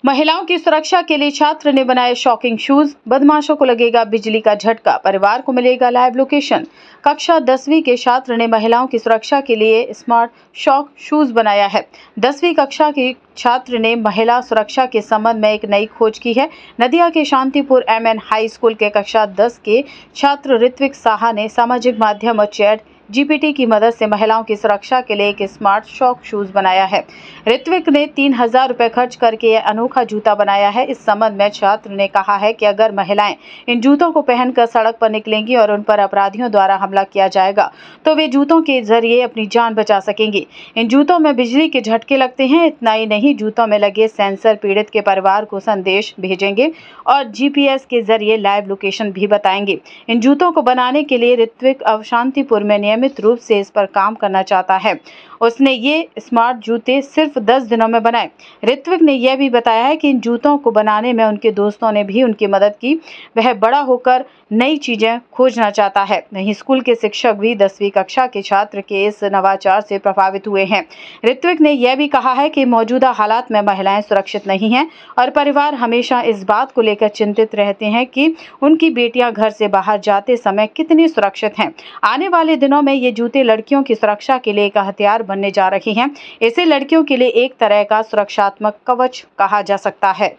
महिलाओं की सुरक्षा के लिए छात्र ने बनाए शॉकिंग शूज। बदमाशों को लगेगा बिजली का झटका, परिवार को मिलेगा लाइव लोकेशन। कक्षा 10वीं के छात्र ने महिलाओं की सुरक्षा के लिए स्मार्ट शॉक शूज बनाया है। 10वीं कक्षा के छात्र ने महिला सुरक्षा के संबंध में एक नई खोज की है। नदिया के शांतिपुर MN हाई स्कूल के कक्षा 10 के छात्र ऋत्विक साहा ने सामाजिक माध्यम और चैट GPT की मदद से महिलाओं की सुरक्षा के लिए एक स्मार्ट शॉक शूज बनाया है। ऋत्विक ने 3000 रुपए खर्च करके यह अनोखा जूता बनाया है। इस संबंध में छात्र ने कहा है कि अगर महिलाएं इन जूतों को पहनकर सड़क पर निकलेंगी और उन पर अपराधियों द्वारा हमला किया जाएगा तो वे जूतों के जरिए अपनी जान बचा सकेंगी। इन जूतों में बिजली के झटके लगते हैं। इतना ही नहीं, जूतों में लगे सेंसर पीड़ित के परिवार को संदेश भेजेंगे और GPS के जरिए लाइव लोकेशन भी बताएंगे। इन जूतों को बनाने के लिए ऋत्विक अब शांतिपुर में नियमित रूप से इस पर काम करना चाहता है। उसने ये स्मार्ट जूते सिर्फ 10 दिनों में बनाए। ऋत्विक ने यह भी बताया है कि इन जूतों को बनाने में उनके दोस्तों ने भी उनकी मदद की। वह बड़ा होकर नई चीजें खोजना चाहता है। वहीं स्कूल के शिक्षक भी 10वीं कक्षा के छात्र के इस नवाचार से प्रभावित हुए हैं। ऋत्विक ने यह भी कहा है कि मौजूदा हालात में महिलाएं सुरक्षित नहीं हैं और परिवार हमेशा इस बात को लेकर चिंतित रहते हैं कि उनकी बेटियां घर से बाहर जाते समय कितनी सुरक्षित हैं। आने वाले दिनों में ये जूते लड़कियों की सुरक्षा के लिए एक हथियार बनने जा रही हैं। इसे लड़कियों के लिए एक तरह का सुरक्षात्मक कवच कहा जा सकता है।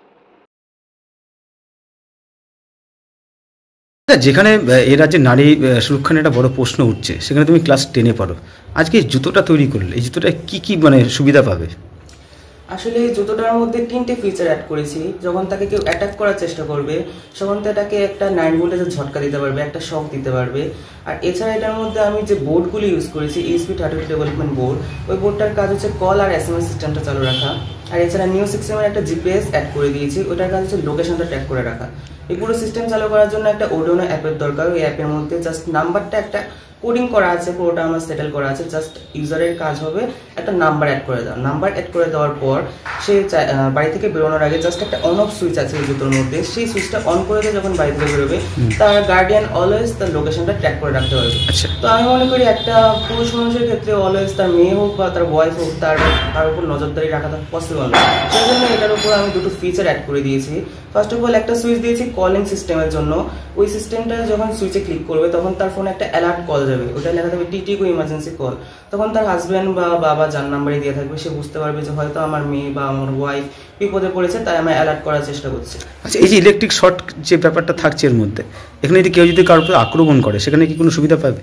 যেখানে এই রাজ্যে নারী সুরক্ষা নিয়ে একটা বড় প্রশ্ন উঠছে, সেখানে তুমি ক্লাস 10-এ পড়ো। আজকে এই জুতোটা তৈরি করলে, এই জুতোটা কি মানে সুবিধা পাবে? আসলে এই জুতোটার মধ্যে 3টে ফিচার অ্যাড করেছি। যখন তাকে কেউ অ্যাটাক করার চেষ্টা করবে তখন তাকে একটা 9 ভোল্টেজের ঝটকা দিতে পারবে, একটা শক দিতে পারবে। আর এছাড়া এটার মধ্যে আমি যে বোর্ডগুলি ইউজ করেছি, ESP32 ডেভেলপমেন্ট বোর্ড, ওই বোর্ডটার কাজ হচ্ছে কল আর SMS সিস্টেমটা চালু রাখা। আর এছাড়া নিউ সিস্টেমের একটা GPS অ্যাড করে দিয়েছি, ওটার কাজ হচ্ছে লোকেশনটা ট্র্যাক করে রাখা। এই পুরো সিস্টেম চালু করার জন্য একটা Arduino অ্যাপের দরকার। ওই অ্যাপের মধ্যে জাস্ট নাম্বারটা একটা কোডিং করা আছে, পুরোটা আমার সেটেল করা আছে। জাস্ট ইউজারের কাজ হবে একটা নাম্বার অ্যাড করে দেওয়া। নাম্বার অ্যাড করে দেওয়ার পর সে বাড়ি থেকে বেরোনোর আগে জাস্ট একটা অন অফ সুইচ আছে এই জুতোর মধ্যে, সেই সুইচটা অন করে দিয়ে যখন বাড়ি থেকে বেরোবে তার গার্ডিয়ান অলওয়েজ তার লোকেশনটা ট্র্যাক করে রাখতে পারবে। তো আমি মনে করি একটা পুরুষ মানুষের ক্ষেত্রে অলওয়েজ তার মেয়ে হোক বা তার ওয়াইফ হোক তার উপর নজরদারি রাখাটা পসিবল না। সেই জন্য এটার উপর আমি দুটো ফিচার অ্যাড করে দিয়েছি। ফার্স্ট অফ অল একটা সুইচ দিয়েছি কলিং সিস্টেমের জন্য। ওই সিস্টেমটা যখন সুইচে ক্লিক করবে তখন তার ফোনে একটা অ্যালার্ট কল যাবে, ওটা লেখা থাকবে TTCO ইমার্জেন্সি কল। তখন তার হাজব্যান্ড বা বাবা যার নাম্বারে দিয়ে থাকবে সে বুঝতে পারবে যে হয়তো আমার মেয়ে বা আমার ওয়াইফ বিপদে পড়েছে, তাই আমি অ্যালার্ট করার চেষ্টা করছি। আচ্ছা, এই যে ইলেকট্রিক শর্ট যে ব্যাপারটা থাকছে এর মধ্যে, এখানে যদি কেউ যদি কারোর উপর আক্রমণ করে সেখানে কি কোনো সুবিধা পাবে?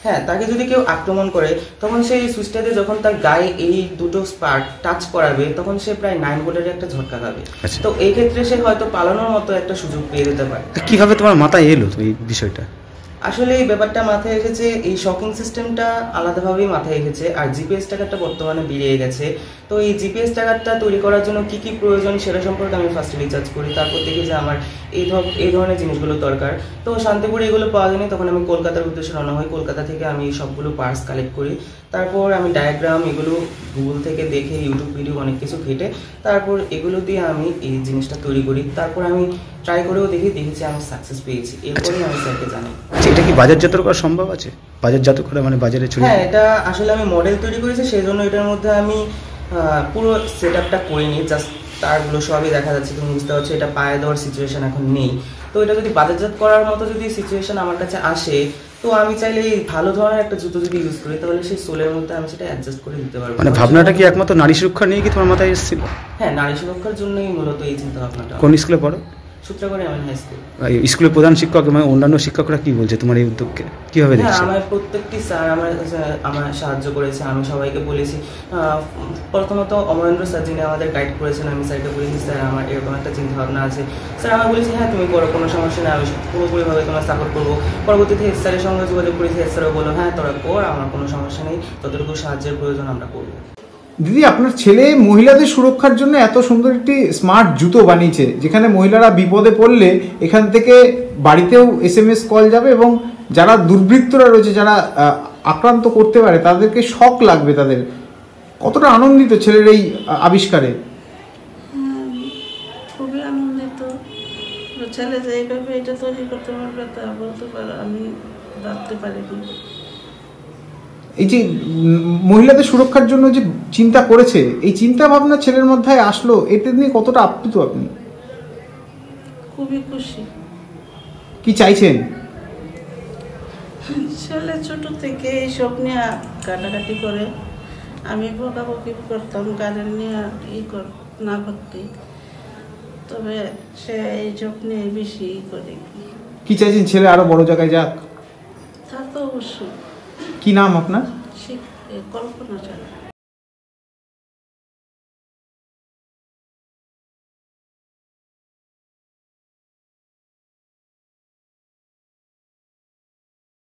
হ্যাঁ, তাকে যদি কেউ আক্রমণ করে তখন সেই সুইচটাতে যখন তার গায়ে এই দুটো স্পার্ক টাচ করাবে তখন সে প্রায় 9 ভোল্টের একটা ঝটকা খাবে। তো এই ক্ষেত্রে সে হয়তো পালানোর মতো একটা সুযোগ পেয়ে যেতে পারে। কিভাবে তোমার মাথায় এলো এই বিষয়টা? আসলে এই ব্যাপারটা মাথায় এসেছে, এই শকিং সিস্টেমটা আলাদাভাবেই মাথায় এসেছে। আর GPS ট্র্যাকারটা বর্তমানে বেরিয়ে গেছে। তো এই GPS ট্র্যাকারটা তৈরি করার জন্য কি কি প্রয়োজন সেটা সম্পর্কে আমি ফার্স্টে রিসার্চ করি। তারপর দেখি যে আমার এই ধরনের জিনিসগুলো দরকার। তো শান্তিপুরে এগুলো পাওয়া যায়নি, তখন আমি কলকাতার উদ্দেশ্যে রওনা হই। কলকাতা থেকে আমি সবগুলো পার্টস কালেক্ট করি। তারপর আমি ডায়াগ্রাম এগুলো গুগল থেকে দেখে, ইউটিউব ভিডিও অনেক কিছু ঘেটে তারপর এগুলো দিয়ে আমি এই জিনিসটা তৈরি করি। তারপর আমি ট্রাই করেও দেখেছি আমি সাকসেস পেয়েছি। এরপরেই আমি স্যারকে জানাই। এটা কি বাজারজাত করা সম্ভব আছে? বাজারজাত করা মানে বাজারে ছড়িয়ে? হ্যাঁ, এটা আসলে আমি মডেল তৈরি করেছি, সেই জন্য এটার মধ্যে আমি পুরো সেটআপটা করিনি। জাস্ট তারগুলো সবই দেখা যাচ্ছে, তুমি বুঝতে পারছো এটা পায়ে দেওয়ার সিচুয়েশন এখন নেই। তো এটা যদি বাজারজাত করার মতো যদি সিচুয়েশন আমার কাছে আসে তো আমি চাইলে ভালো ধরনের একটা জুতো যদি ইউজ করি তাহলে সেই সোলের মধ্যে আমি সেটা অ্যাডজাস্ট করে দিতে পারবো। মানে ভাবনাটা কি একমাত্র নারী সুরক্ষা নিয়ে কি তোমার মাথায় এসেছিল? হ্যাঁ, নারী সুরক্ষার জন্যই মূলত এই চিন্তা ভাবনাটা। কোন স্কুলে পড়ো? সূত্রাগড়ে আমি হাই স্কুল। স্কুলের প্রধান শিক্ষক এবং অন্যান্য শিক্ষকরা কি বলছে তোমার এই উদ্যোগকে, কিভাবে দেখছে? আমার প্রত্যেকটি স্যার আমার সাহায্য করেছে। আমি সবাইকে বলেছি, প্রথমত অমরেন্দ্র স্যার যিনি আমাদের গাইড করেছেন, আমি স্যারকে বলেছি স্যার আমার এরকম একটা চিন্তা ভাবনা আছে। স্যার আমার বলেছি হ্যাঁ তুমি করো, কোনো সমস্যা নেই, আমি পুরোপুরিভাবে তোমার সাপোর্ট করবো। পরবর্তীতে হেড স্যারের সঙ্গে যোগাযোগ করেছি, হেড স্যারও বললো হ্যাঁ তোরা কর, আমার কোনো সমস্যা নেই, যতটুকু সাহায্যের প্রয়োজন আমরা করবো। দিদি, আপনার ছেলে মহিলাদের সুরক্ষার জন্য এত সুন্দর একটি স্মার্ট জুতো বানিয়েছে, যেখানে মহিলারা বিপদে পড়লে এখান থেকে বাড়িতেও SMS কল যাবে এবং যারা দুর্বৃত্তরা রয়েছে, যারা আক্রান্ত করতে পারে তাদেরকে শক লাগবে। তাদের কতটা আনন্দিত ছেলের এই আবিষ্কারে? খুবই আনন্দিত। ছেলে যে এইভাবে এটা তৈরি করতে পারবে তা বলতে পারে আমি ভাবতে পারিনি। এই যে মহিলাদের সুরক্ষার জন্য যে চিন্তা করেছে, এই চিন্তা ভাবনা ছেলের মধ্যে আসলো, এতে নিয়ে কতটা আপ্লুত আপনি? খুবই খুশি। কি চাইছেন? ছেলে ছোট থেকে এইসব নিয়ে কাটাকাটি করে, আমি বকাবকি করতাম গার্ডেন নিয়ে না করতে, তবে সে এইসব নিয়ে বেশি করে। কি চাইছেন ছেলে আরো বড় জায়গায় যাক? তা তো অবশ্যই। কি নাম আপনার? কল্পনা চায়।